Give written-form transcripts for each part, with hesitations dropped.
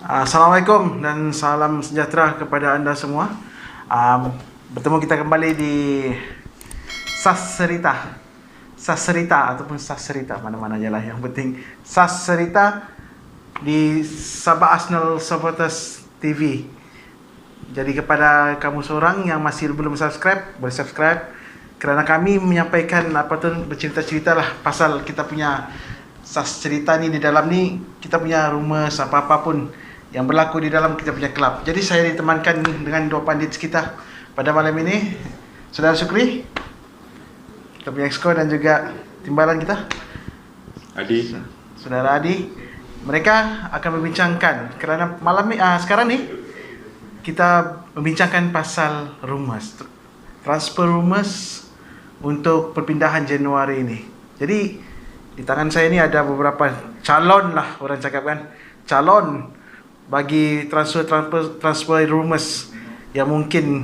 Assalamualaikum dan salam sejahtera kepada anda semua. Bertemu kita kembali di Sas Cerita ataupun Sas Cerita, mana-mana je lah, yang penting Sas Cerita di Sabah Arsenal Supporters TV. Jadi kepada kamu seorang yang masih belum subscribe, boleh subscribe, kerana kami menyampaikan apa tu, bercerita-cerita lah pasal kita punya Sas Cerita ni. Di dalam ni kita punya rumours apa-apa pun yang berlaku di dalam kita punya kelab. Jadi saya ditemankan dengan dua pandit kita pada malam ini, Saudara Sukri, kita punya exco, dan juga timbalan kita Adi. Saudara Adi. Mereka akan membincangkan kerana malam ni, sekarang ni kita membincangkan pasal rumours, transfer rumours untuk perpindahan Januari ini. Jadi di tangan saya ni ada beberapa calon lah, orang cakap kan, calon bagi transfer rumours yang mungkin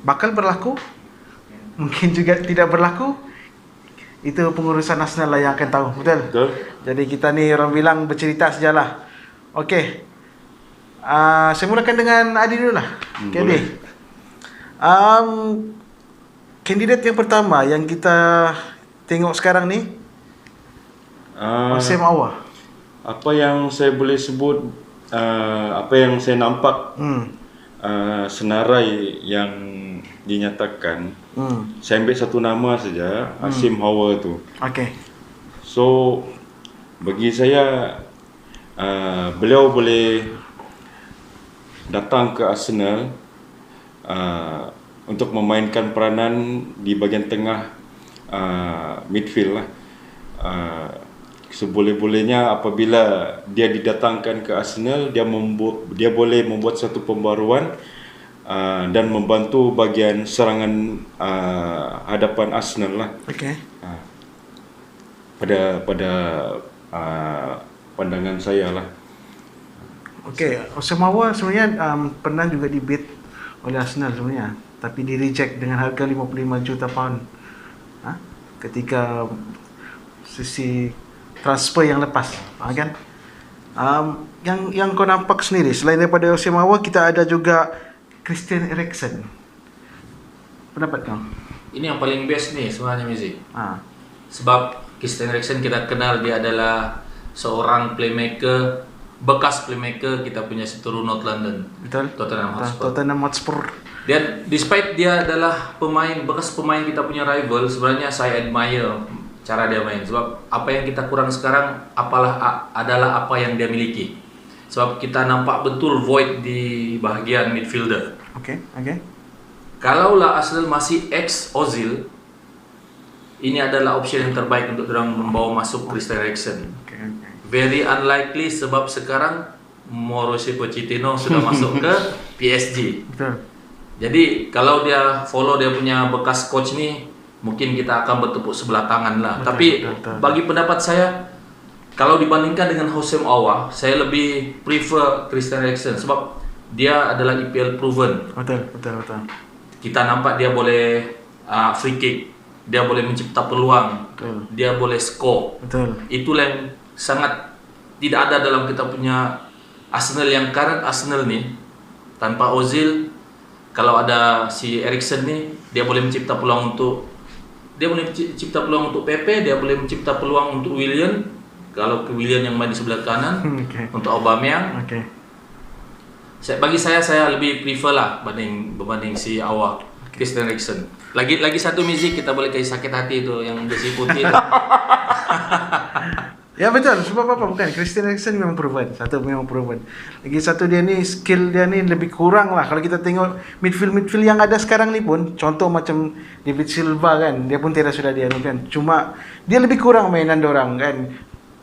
bakal berlaku, mungkin juga tidak berlaku. Itu pengurusan Arsenal lah yang akan tahu, betul? Betul. Jadi kita ni orang bilang bercerita sajalah. Okey. Saya mulakan dengan Adi dulu lah. Okay, Adi. Kandidat yang pertama yang kita tengok sekarang ni, Hossein Mauah. Apa yang saya boleh sebut, apa yang saya nampak, senarai yang dinyatakan, saya ambil satu nama saja, Hossein Mauah tu. Okey. So bagi saya, beliau boleh datang ke Arsenal untuk memainkan peranan di bahagian tengah, midfield lah. Seboleh-bolehnya apabila dia didatangkan ke Arsenal, dia boleh membuat satu pembaruan dan membantu bahagian serangan hadapan Arsenal lah. Okey. Pada pandangan saya lah. Okey, Hossein Mauah sebenarnya pernah juga dibid oleh Arsenal sebenarnya, tapi di reject dengan harga 55 juta pound. Ketika sisi transfer yang lepas, kan? Yang kau nampak sendiri, selain daripada Hossein Mauah, kita ada juga Christian Eriksen. Pendapat kau? Ini yang paling best nih sebenarnya, Mizi. Sebab Christian Eriksen kita kenal dia adalah seorang playmaker, bekas playmaker kita punya seteru North London. Betul. Tottenham Hotspur. Dan despite dia adalah bekas pemain kita punya rival, sebenarnya saya admire cara dia main. Sebab apa yang kita kurang sekarang adalah apa yang dia miliki. Sebab kita nampak betul void di bahagian midfielder. Okey. Kalaulah Arsenal masih ex-Ozil, ini adalah opsi yang terbaik untuk orang membawa masuk Christian Eriksen. Very unlikely sebab sekarang Mauricio Pochettino sudah masuk ke PSG. Betul. Jadi kalau dia follow dia punya bekas coach ni, mungkin kita akan bertepuk sebelah tangan lah. Betul, Tapi betul. bagi pendapat saya, kalau dibandingkan dengan Hossein Mauah, saya lebih prefer Christian Eriksen sebab dia adalah EPL proven. Betul. Kita nampak dia boleh free kick, dia boleh mencipta peluang, Betul. dia boleh score. Betul. Itulah yang sangat tidak ada dalam kita punya Arsenal yang current Arsenal ni. Tanpa Ozil, kalau ada si Eriksen ni, dia boleh mencipta peluang untuk Pepe, dia boleh mencipta peluang untuk Willian. Kalau ke Willian yang main di sebelah kanan, untuk Aubameyang. Okey. Bagi saya lebih prefer lah berbanding si Awa, Christian Eriksen. Lagi satu Mizi, kita boleh kasih sakit hati tu yang jersey putih tu. Ya betul, sebab apa? Bukan, Christian Eriksen memang proven. Lagi satu, dia ni skill dia ni lebih kurang lah. Kalau kita tengok midfield yang ada sekarang ni pun, contoh macam David Silva kan, dia pun tidak sudah dia ni kan. Cuma dia lebih kurang mainan dorang kan.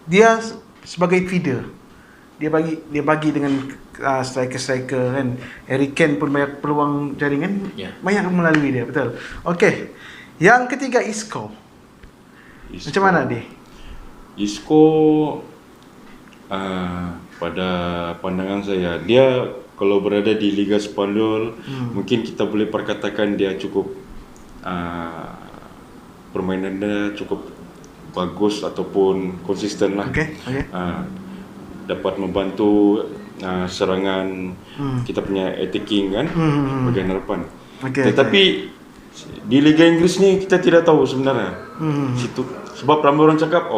Dia sebagai feeder. Dia bagi dengan striker kan. Harry Kane pun banyak peluang jaringan, banyak melalui dia, betul. Okey. Yang ketiga, Isco. Macam mana dia? Isco, pada pandangan saya, dia kalau berada di Liga Spanyol, mungkin kita boleh perkatakan dia cukup permainannya cukup bagus ataupun konsisten lah. Okay. Dapat membantu serangan, kita punya attacking kan, bagian harapan. Tetapi di Liga Inggris ni kita tidak tahu sebenarnya. Situ sebab ramai orang cakap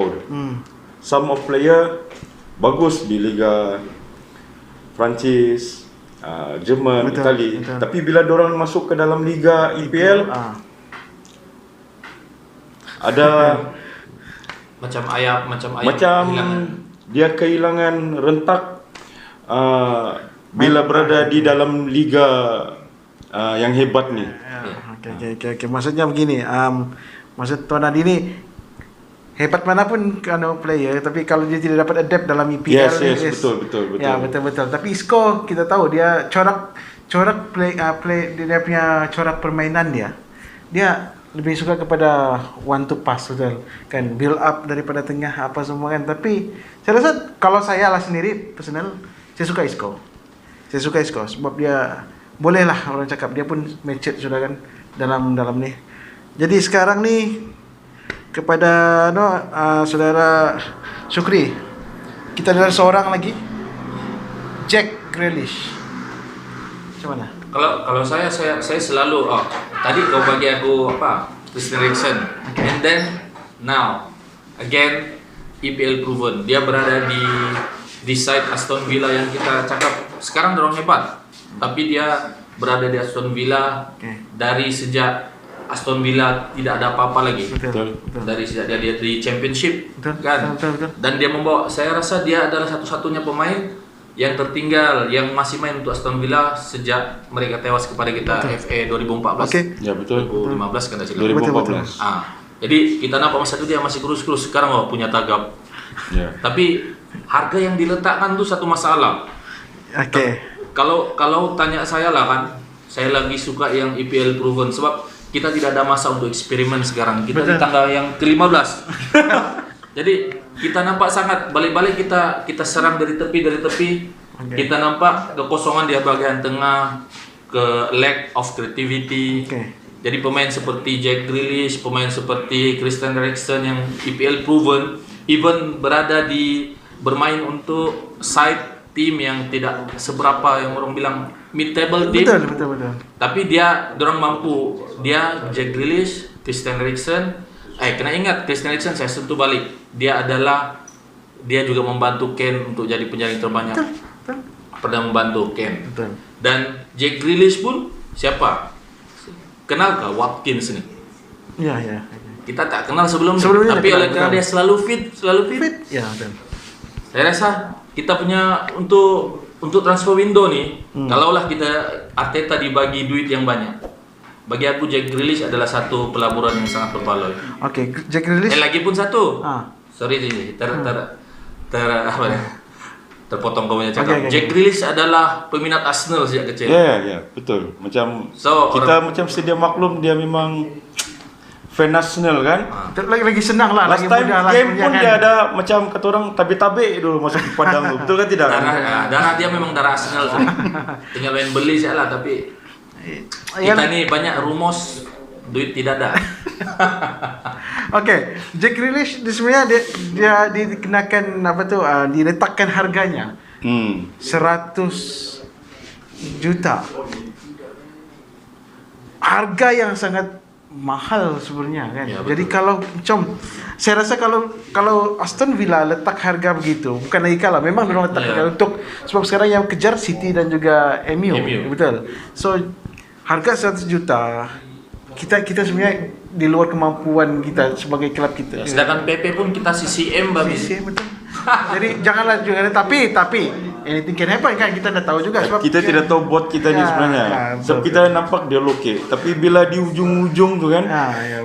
some of player bagus di Liga Prancis, Jerman, Itali. Tapi bila diorang masuk ke dalam Liga EPL ada macam ayam dia kehilangan rentak bila berada di dalam liga yang hebat ni. Okay. Maksudnya begini, maksud Tuan Adi ni hebat manapun player, tapi kalau dia tidak dapat adapt dalam EPL, betul. Ya, betul. Tapi Isco kita tahu dia corak play dia punya corak permainan dia lebih suka kepada one to pass, betul kan, build up daripada tengah apa semua kan. Tapi saya rasa kalau saya lah sendiri personal, saya suka Isco sebab dia bolehlah orang cakap dia pun matured sudah kan dalam ni. Jadi sekarang ni kepada saudara Syukri, kita ada seorang lagi, Jack Grealish. Macam mana? Kalau saya selalu tadi kau bagi aku Christian Eriksen, and then now again EPL proven dia berada di side Aston Villa yang kita cakap sekarang dorong hebat, tapi dia berada di Aston Villa dari sejak Aston Villa tidak ada apa-apa lagi. Betul. Dari sejak dia di Championship, Betul. dan dia membawa, saya rasa dia adalah satu-satunya pemain yang tertinggal yang masih main untuk Aston Villa sejak mereka tewas kepada kita FA 2014. Ya betul. 2015 kan dah silap. 2014. Jadi kita nampak masa itu dia masih kurus-kurus, sekarang punya tagap. Ya. Tapi harga yang diletakkan tu satu masalah. Kalau tanya saya lah kan, saya lagi suka yang EPL proven sebab kita tidak ada masa untuk eksperimen sekarang. Kita di tanggal yang ke-15. Jadi kita nampak sangat balik-balik kita serang dari tepi. Kita nampak kekosongan di bagian tengah, ke lack of creativity. Jadi pemain seperti Jack Grealish, pemain seperti Christian Eriksen yang EPL proven, even bermain untuk side tim yang tidak seberapa, yang orang bilang mid table team. Betul. Tapi dorang mampu. Dia Jack Grealish, Christian Eriksen. Kena ingat Christian Eriksen saya sentuh balik. Dia juga membantu Kane untuk jadi penjaring terbanyak. Betul. Pernah membantu Kane. Betul. Dan Jack Grealish pun siapa? Kenal ke Watkins ni? Ya. Kita tak kenal sebelumnya. Tapi karena dia selalu fit. Ya, betul. Saya rasa kita punya untuk transfer window ni, kalaulah kita Arteta dibagi duit yang banyak. Bagi aku Jack Grealish adalah satu pelaburan yang sangat berbaloi. Jack Grealish. Lagi pun satu. Sorry terpotong kau punya cakap. Jack Grealish adalah peminat Arsenal sejak kecil. Ya, betul. Macam kita macam sedia maklum dia memang fan Arsenal kan. Lagi senang lah. Last time game pun dia ada macam kata orang tabe-tabe dulu masuk ke padang tu. Betul kan tidak? Darah dia memang darah Arsenal. Tinggal main beli saja lah, tapi kita ni banyak rumors, duit tidak ada. Jack Grealish sebenarnya dia dikenakan diletakkan harganya 100 juta. Harga yang sangat mahal sebenarnya kan. Ya, jadi kalau saya rasa kalau Aston Villa letak harga begitu, bukan lagi kalah, memang memang letak harga untuk sebab sekarang yang kejar City dan juga MU. Betul. So harga 100 juta kita sebenarnya di luar kemampuan kita sebagai klub kita. Sedangkan PP pun kita CCM CCM betul. Jadi janganlah juga, tapi anything can happen kan, kita dah tahu juga sebab kita tidak tahu buat kita ni sebenarnya. Sebab kita nampak dia lokal, tapi bila di ujung-ujung tu kan,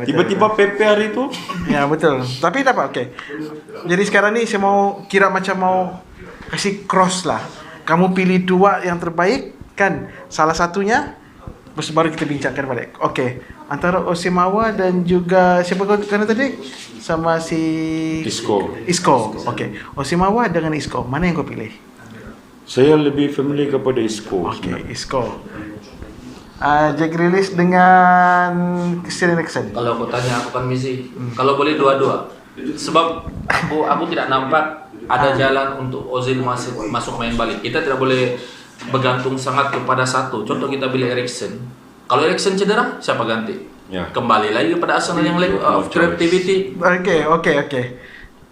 tiba-tiba PP hari tu. Ya betul. Tapi dapat Jadi sekarang ni saya mau kasih cross lah. Kamu pilih dua yang terbaik kan, salah satunya baru kita bincangkan balik. Antara Osimawa dan juga siapa kena tadi? Sama si Isco. Osimawa dengan Isco, mana yang kau pilih? Saya lebih familiar kepada Isco. Isco. Jack Grealish dengan Christian Eriksen. Kalau kau tanya aku kan misi. Kalau boleh dua-dua. Sebab aku tidak nampak ada jalan untuk Ozil masuk main balik. Kita tidak boleh bergantung sangat kepada satu. Contoh kita beli Eriksen. Kalau Eriksen cedera, siapa ganti? Ya. Kembali lagi kepada Arsenal yang lack of creativity. Oke.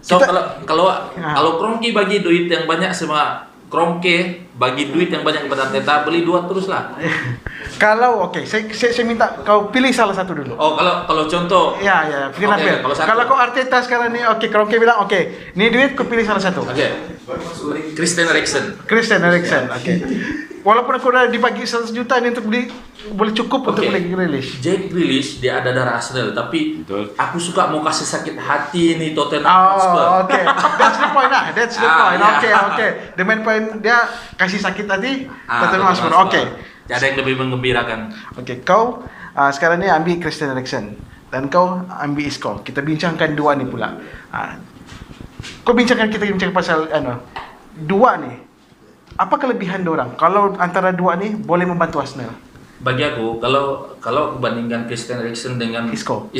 So kalau Kroenke bagi duit yang banyak sama Kroenke bagi duit yang banyak kepada Arteta, beli dua terus lah. Kalau saya minta kau pilih salah satu dulu. Oh, kalau contoh Ya, kenapa? Oke, Kalau kau Arteta sekarang ni, Kroenke bilang, ni duit kau pilih salah satu. Christian Eriksen. Oke. Walaupun aku udah dibagi 100 juta ni untuk beli, boleh cukup untuk beli Grealish. Jack Grealish dia ada darah Arsenal, tapi Betul. aku suka mau kasih sakit hati nih Tottenham Oh, Hotspur. okay. That's the point lah. That's the point. Yeah. Okay. The main point dia kasih sakit hati Tottenham Hotspur. Okay. Ada yang lebih menggembirakan. Okay, kau sekarang ni ambil Christian Eriksen dan kau ambil Isco. Kita bincangkan dua ni pula. Kita bincangkan pasal dua ni. Apa kelebihan diorang? Kalau antara dua ni boleh membantu Arsenal? Bagi aku, kalau aku bandingkan Christian Eriksen dengan Isco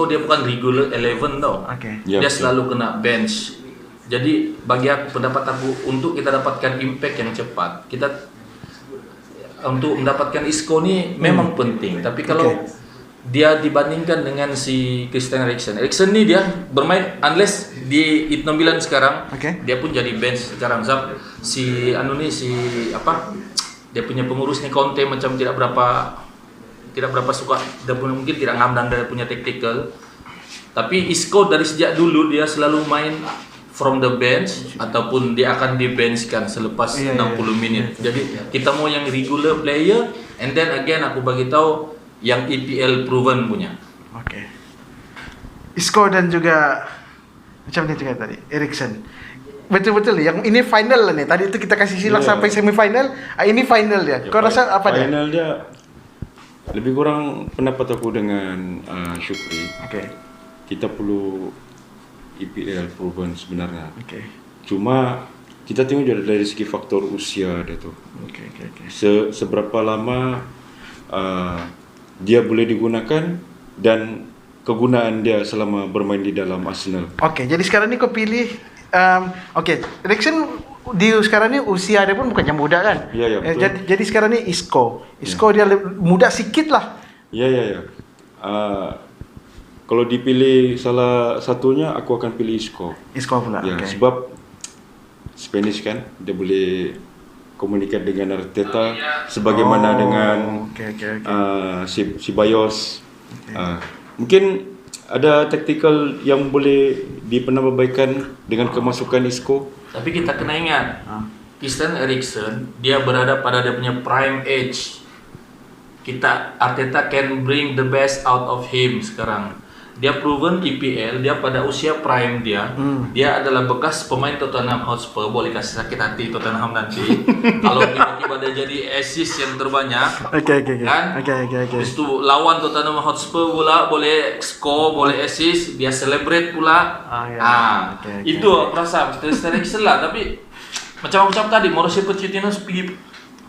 dia bukan regular 11 tau. Okay. Ya, Dia betul. selalu kena bench. Jadi bagi aku, pendapat aku, untuk kita dapatkan impact yang cepat, kita untuk mendapatkan Isco ni memang penting. Tapi kalau dia dibandingkan dengan si Christian Eriksen ni dia bermain unless di Inter Milan sekarang, dia pun jadi bench sekarang. Dia punya pengurus ni Conte macam tidak berapa suka, dia pun mungkin tidak ngam dan dia punya tactical. Tapi Isco dari sejak dulu dia selalu main from the bench ataupun dia akan di-benchkan selepas 60 minit. Jadi kita mau yang regular player, and then again aku bagi tahu yang EPL proven punya. Okay. Isco dan juga macam ni cakap tadi, Eriksen. Betul-betul yang ini final lah ni. Tadi itu kita kasih silang sampai semifinal. Ini final dia. Kau rasa apa dia? Final dia lebih kurang pendapat aku dengan Syukri. Okay. Kita perlu EPL proven sebenarnya. Okay. Cuma kita tengok juga dari segi faktor usia dia tu. Okay. Seberapa lama dia boleh digunakan dan kegunaan dia selama bermain di dalam Arsenal. Okay, jadi sekarang ni kau pilih Eriksen di sekarang ni usia dia pun bukannya muda kan? Ya, betul. Jadi sekarang ni Isco dia muda sikit lah. Ya. Kalau dipilih salah satunya, aku akan pilih Isco. Isco pula. Ya, Okay. sebab Spanish kan, dia boleh komunikasi dengan Arteta sebagaimana dengan si Bayos. Mungkin ada taktikal yang boleh dipenambahbaikan dengan kemasukan Isco. Tapi kita kena ingat, Christian Eriksen dia berada pada dia punya prime age. Arteta can bring the best out of him sekarang. Dia proven EPL, dia pada usia prime dia. Dia adalah bekas pemain Tottenham Hotspur, boleh kasih sakit hati Tottenham nanti. Kalau tiba-tiba dia jadi assist yang terbanyak. Okay. Kan? Habis itu lawan Tottenham Hotspur pula boleh score, boleh assist, dia celebrate pula. Itu aku rasa Christian Eriksen lah. Tapi macam aku cakap tadi, Mauricio Pochettino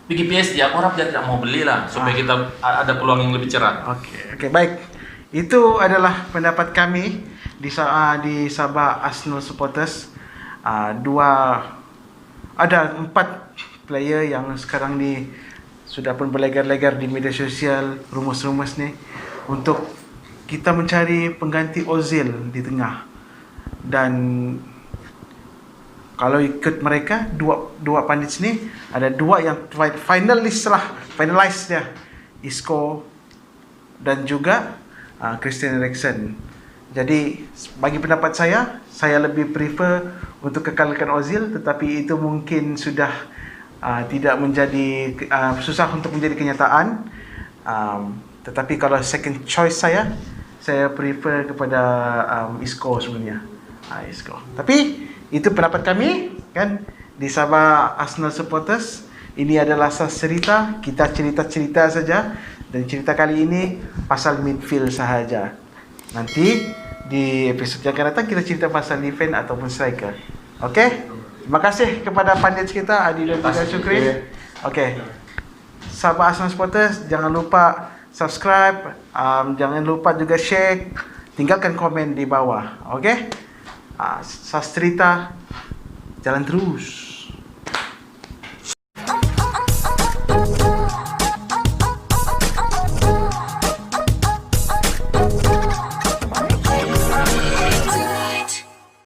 pergi PSG, aku harap dia tidak mau beli lah supaya kita ada peluang yang lebih cerah. Okay, baik. Itu adalah pendapat kami di Sabah Arsenal supporters. Ada 4 player yang sekarang ni sudah pun berlegar-legar di media sosial, rumus-rumus ni untuk kita mencari pengganti Ozil di tengah. Dan kalau ikut mereka dua pandit ni, ada 2 yang finalize dia, Isco dan juga Christian Eriksen. Jadi bagi pendapat saya lebih prefer untuk kekalkan Ozil, tetapi itu mungkin sudah tidak menjadi susah untuk menjadi kenyataan. Tetapi kalau second choice saya prefer kepada Isco sebenarnya. Isco. Tapi itu pendapat kami kan di Sabah Arsenal supporters. Ini adalah cerita, kita cerita-cerita saja. Dan cerita kali ini pasal midfield sahaja. Nanti di episod yang akan datang kita cerita pasal defense ataupun striker. Okey? Terima kasih kepada pandit kita Adi dan juga Syukri. Okey. Sahabat Arsenal supporters, jangan lupa subscribe, jangan lupa juga share, tinggalkan komen di bawah. Okey? Cerita jalan terus.